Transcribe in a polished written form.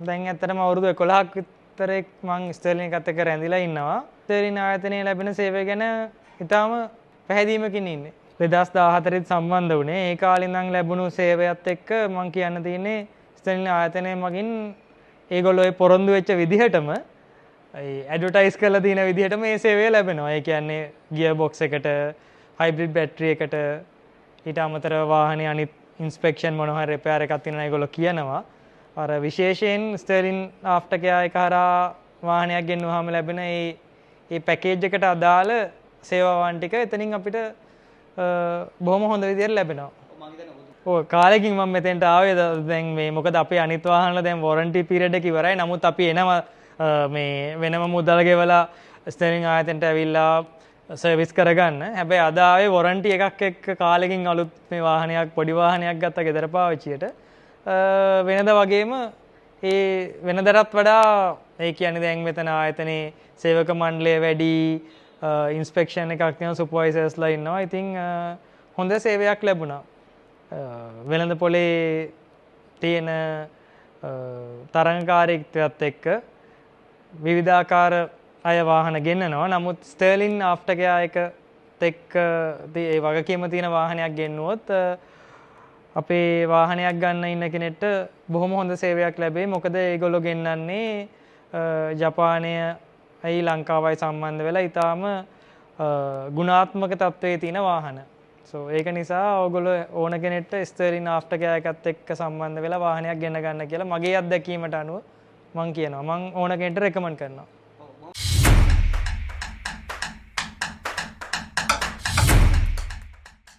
දැන් ඇත්තටම අවුරුදු 11ක් විතරක් මම ස්ටර්ලින් එකත් එක්ක රැඳිලා ඉන්නවා. ස්ටර්ලින් ආයතනයේ ලැබෙන සේවය ගැන ඉතාම පැහැදීමකින් ඉන්නේ. 2014 සම්බන්ධ වුණේ. ඒ කාලේ ඉඳන් ලැබුණු සේවයත් එක්ක මම කියන්න තියෙන්නේ ස්ටර්ලින් ආයතනය මගින් ඒගොල්ලෝ ඒ පොරොන්දු වෙච්ච විදිහටම ඇඩ්වර්ටයිස් කරලා තියෙන විදිහටම මේ සේවය ලැබෙනවා. ඒ කියන්නේ ගියර් බොක්ස් එකට, හයිබ්‍රිඩ් බැටරි එකට, ඊට අමතරව වාහනේ අනිත් ඉන්ස්පෙක්ෂන් මොනවා හරි රිපෙයාර් එකක් තියෙනවා ඒගොල්ලෝ කියනවා. අර විශේෂයෙන් ස්ටර්ලින් ආෆ්ටර් කෙයාර් එක හරහා වාහනයක් ගෙන්නුවාම ලැබෙන මේ පැකේජ් එකට අදාළ සේවාවන් ටික එතනින් අපිට බොහොම හොඳ විදිහට ලැබෙනවා. ඔව් කාලෙකින් මම මෙතෙන්ට ආවේ දැන් මේ මොකද අපේ අනිත් වාහනවල දැන් වොරන්ටි පීරියඩ් එක ඉවරයි. නමුත් අපි එනවා මේ වෙනම මුදල් ගෙවලා ස්ටර්ලින් ආයතනට ඇවිල්ලා සර්විස් කරගන්න. හැබැයි අද ආවේ වොරන්ටි එකක් එක්ක කාලෙකින් අලුත් මේ වාහනයක් පොඩි වාහනයක් ගත්තා ගෙදර පාවිච්චියට. වෙනද වගේම ඒ වෙනදටත් වඩා ඒ කියන්නේ දැන් මෙතන ආයතනයේ සේවක මණ්ඩලය වැඩි, ඉන්ස්පෙක්ෂන් එකක් තියෙනවා, සුපර්වයිසර්ස්ලා ඉන්නවා. ඉතින් හොඳ සේවයක් ලැබුණා. වෙළඳ පොලේ තියෙන තරංගකාරීත්වයත් එක්ක විවිධාකාර අය වාහන ගෙන්නනවා. නමුත් ස්ටර්ලින් ආෆ්ටර් කෙයාර් එකත් එක්ක ඒ වගකීම තියෙන වාහනයක් ගෙන්නුවොත් අපේ වාහනයක් ගන්න ඉන්න කෙනෙක්ට බොහොම හොඳ සේවයක් ලැබෙයි. මොකද ඒගොල්ලෝ ගෙන්නන්නේ ජපානයයි ලංකාවයි සම්බන්ධ වෙලා ඊටාම ගුණාත්මක තත්වයේ තියෙන වාහන. ඒක නිසා ඔයගොල්ලෝ ඕන කෙනෙක්ට ස්ටර්ලින් ආෆ්ටර් කෙයාර් එකත් එක්ක සම්බන්ධ වෙලා වාහනයක් ගෙන්න ගන්න කියලා මගේ අත්දැකීමට අනුව මම කියනවා. මම ඕන කෙනෙක්ට රෙකමන්ඩ් කරනවා.